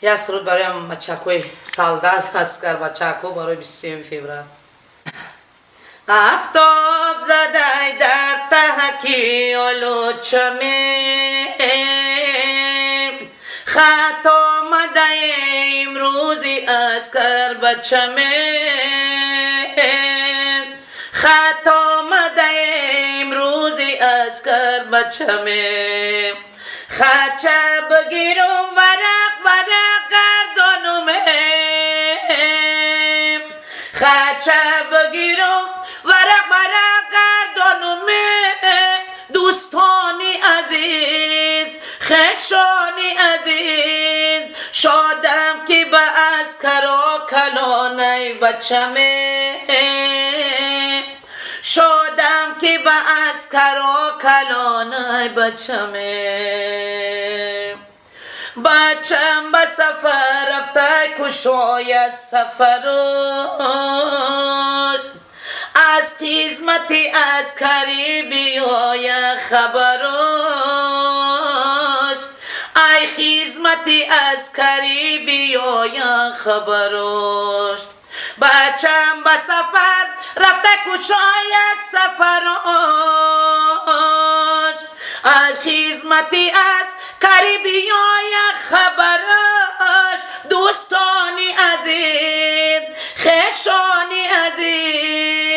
یک سرود برای بچه‌کوی سالداد اسکر بچه‌کو برای 23 فوریه. آفتاب زده در تهکی آلوچمه، خط آمده امروزی اسکر بچمه، خط آمده امروزی اسکر بچمه، خچه بگیرم ورق ورق گردانمه، خچه بگیرم ورق ورق گردانمه، دوستانی عزیز خشانی عزیز، شادم که به اسکر و کلانه بچمه، شادم که به اسکر و کلانه بچمه، بچم به سفر رفته کشای سفرش، از خدمت عسکری بیای خبرش، ای خدمت عسکری بیای خبرش، بچم به سفر رفته کشای سفرش، از خدمت عسکری بیای خبرش، دوستانی عزیز خشانی عزیز،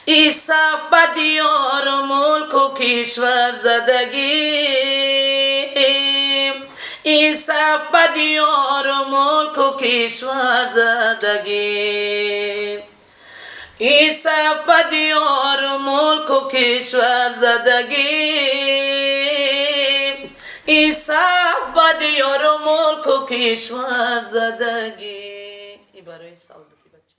ای صف به دیار ملک و کشور زدگی، ای صف به دیار ملک و کشور زدگی، ای صف به دیار ملک و کشور زدگی، ای صف به دیار ملک و کشور زدگی. ای برای سالدتی بچه